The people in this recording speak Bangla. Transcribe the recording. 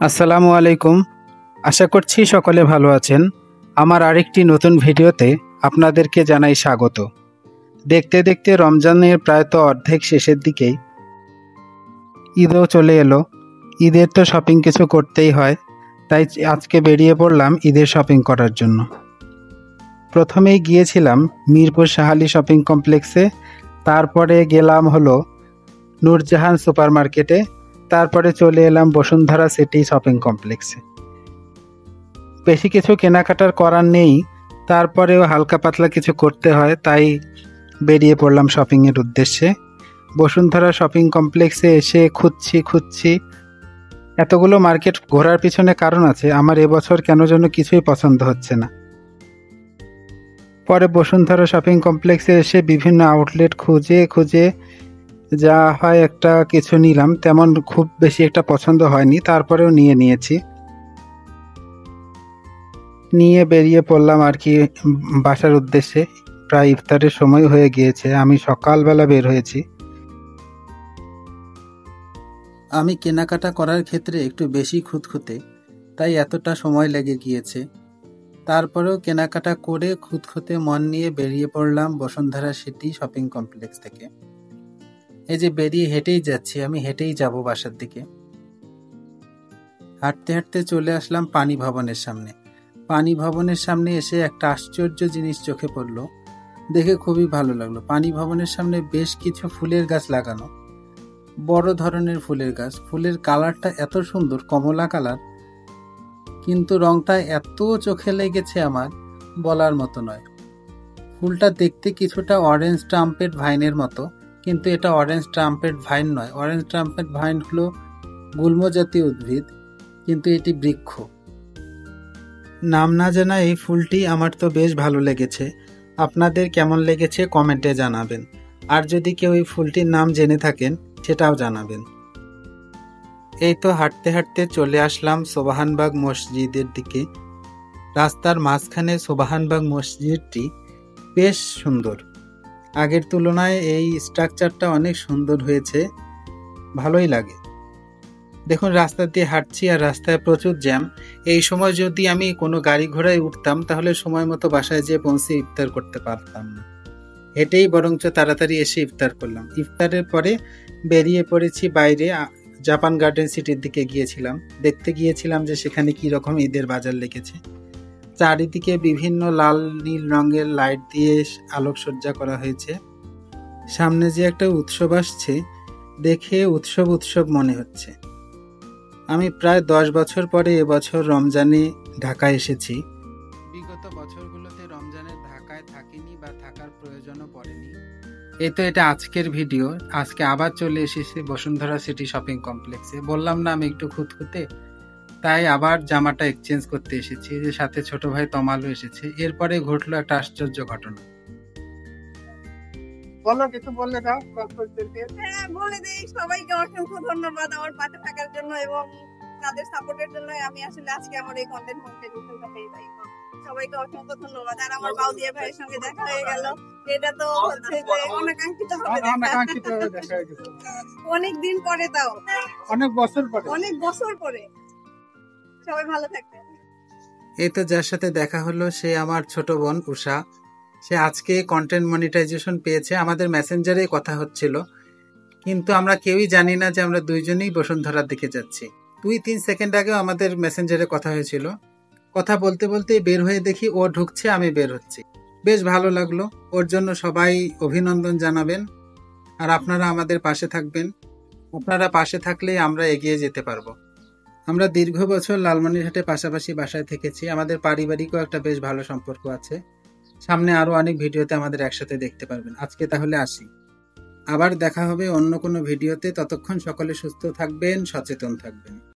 আসসালামু আলাইকুম। আশা করছি সকলে ভালো আছেন। আমার আরেকটি নতুন ভিডিওতে আপনাদেরকে জানাই স্বাগত। দেখতে দেখতে রমজানের প্রায়ত অর্ধেক শেষের দিকেই ঈদও চলে এলো। ঈদের তো শপিং কিছু করতেই হয়, তাই আজকে বেরিয়ে পড়লাম ঈদের শপিং করার জন্য। প্রথমেই গিয়েছিলাম মিরপুর শাহালি শপিং কমপ্লেক্সে, তারপরে গেলাম হলো নূরজাহান সুপার মার্কেটে, তারপরে চলে এলাম বসুন্ধরা সিটি শপিং কমপ্লেক্সে। বেশি কিছু কেনাকাটার করার নেই, তারপরেও হালকা পাতলা কিছু করতে হয়, তাই বেরিয়ে পড়লাম শপিংয়ের উদ্দেশ্যে। বসুন্ধরা শপিং কমপ্লেক্সে এসে খুঁজছি। এতগুলো মার্কেট ঘোরার পিছনে কারণ আছে। আমার এবছর কেন যেন কিছুই পছন্দ হচ্ছে না। পরে বসুন্ধরা শপিং কমপ্লেক্সে এসে বিভিন্ন আউটলেট খুঁজে যা হয় একটা কিছু নিলাম, তেমন খুব বেশি একটা পছন্দ হয়নি, তারপরেও নিয়েছি। নিয়ে বেরিয়ে পড়লাম আর কি বাসার উদ্দেশ্যে। প্রায় ইফতারের সময় হয়ে গিয়েছে, আমি সকালবেলা বের হয়েছি। আমি কেনাকাটা করার ক্ষেত্রে একটু বেশি খুঁতখুঁতে, তাই এতটা সময় লেগে গিয়েছে। তারপরেও কেনাকাটা করে খুঁতখুঁতে মন নিয়ে বেরিয়ে পড়লাম বসুন্ধরা সিটি শপিং কমপ্লেক্স থেকে। এই যে বেরিয়ে হেঁটেই যাচ্ছি, আমি হেঁটেই যাব বাসার দিকে। হাঁটতে হাঁটতে চলে আসলাম পানি ভবনের সামনে। পানি ভবনের সামনে এসে একটা আশ্চর্য জিনিস চোখে পড়লো, দেখে খুবই ভালো লাগলো। পানি ভবনের সামনে বেশ কিছু ফুলের গাছ লাগানো, বড় ধরনের ফুলের গাছ। ফুলের কালারটা এত সুন্দর, কমলা কালার, কিন্তু রংটা এত চোখে লেগেছে আমার, বলার মতো নয়। ফুলটা দেখতে কিছুটা অরেঞ্জ ট্রাম্পেট ভাইনের মতো, কিন্তু এটা অরেঞ্জ ট্রাম্পেট ভাইন নয়। অরেঞ্জ ট্রাম্পেট ভাইন হলো গুল্ম জাতীয় উদ্ভিদ, কিন্তু এটি বৃক্ষ। নাম না জানা এই ফুলটি আমার তো বেশ ভালো লেগেছে। আপনাদের কেমন লেগেছে কমেন্টে জানাবেন, আর যদি কেউ এই ফুলটির নাম জেনে থাকেন সেটাও জানাবেন। এই তো হাঁটতে হাঁটতে চলে আসলাম সোবাহানবাগ মসজিদের দিকে। রাস্তার মাঝখানে সোবাহানবাগ মসজিদটি বেশ সুন্দর। আগের তুলনায় এই স্ট্রাকচারটা অনেক সুন্দর হয়েছে, ভালোই লাগে। দেখুন, রাস্তা দিয়ে হাঁটছি আর রাস্তায় প্রচুর জ্যাম। এই সময় যদি আমি কোনো গাড়ি ঘোড়ায় উঠতাম তাহলে সময় মতো বাসায় যেয়ে পৌঁছে ইফতার করতে পারতাম না। হেঁটেই বরঞ্চ তাড়াতাড়ি এসে ইফতার করলাম। ইফতারের পরে বেরিয়ে পড়েছি বাইরে, জাপান গার্ডেন সিটির দিকে গিয়েছিলাম। দেখতে গিয়েছিলাম যে সেখানে কি রকম ঈদের বাজার লেগেছে। চারিদিকে বিভিন্ন লাল নীল রঙের লাইট দিয়ে আলোকসজ্জা করা হয়েছে। সামনে যে একটা উৎসব আসছে, দেখে উৎসব মনে হচ্ছে। আমি প্রায় 10 বছর পরে এবছর রমজানে ঢাকায় এসেছি। বিগত বছরগুলোতে রমজানে ঢাকায় থাকিনি বা থাকার প্রয়োজনও পড়েনি। এই তো এটা আজকের ভিডিও। আজকে আবার চলে এসেছি বসুন্ধরা সিটি শপিং কমপ্লেক্সে। বললাম না আমি একটু খুঁতখুঁতে, তাই আবার জামাটা এক্সচেঞ্জ করতে এসেছি। যে সাথে ছোট ভাই তমালও এসেছে। এরপরে ঘটলো একটা আশ্চর্য ঘটনা। বলো, কিছু বললে দাও। হ্যাঁ, বলে দিই, সবাইকে অসংখ্য ধন্যবাদ আমার পাশে থাকার জন্য এবং তাদের সাপোর্টের জন্য আমি আসলে আজকে আমার এই কন্টেন্ট মনিটাইজেশনটা পেয়ে যাই। সবাইকে অসংখ্য ধন্যবাদ। আর আমার বাউদিয়া ভাইয়ের সঙ্গে দেখা হয়ে গেল, এটা তো হচ্ছে যে অনাকাঙ্ক্ষিত ভাবে দেখা হয়ে গেছে। অনেক দিন পরে, তাও অনেক বছর পরে। সবাই ভালো থাকবেন। এই তো যার সাথে দেখা হলো সে আমার ছোট বোন উষা। সে আজকে কন্টেন্ট মনিটাইজেশন পেয়েছে। আমাদের মেসেঞ্জারে কথা হচ্ছিল, কিন্তু আমরা কেউই জানি না যে আমরা দুইজনেই বসুন্ধরার দিকে যাচ্ছি। 2-3 সেকেন্ড আগেও আমাদের মেসেঞ্জারে কথা হয়েছিল। কথা বলতে বলতে বের হয়ে দেখি ও ঢুকছে, আমি বের হচ্ছি। বেশ ভালো লাগলো। ওর জন্য সবাই অভিনন্দন জানাবেন, আর আপনারা আমাদের পাশে থাকবেন। আপনারা পাশে থাকলেই আমরা এগিয়ে যেতে পারবো। আমরা দীর্ঘ বছর লালমনিরহাটে পাশাপাশি বাসায় থেকেছি। আমাদের পারিবারিকও একটা বেশ ভালো সম্পর্ক আছে। সামনে আরো অনেক ভিডিওতে আমাদের একসাথে দেখতে পারবেন। আজকে তাহলে আসি, আবার দেখা হবে অন্য কোনো ভিডিওতে। ততক্ষণ সকলে সুস্থ থাকবেন, সচেতন থাকবেন।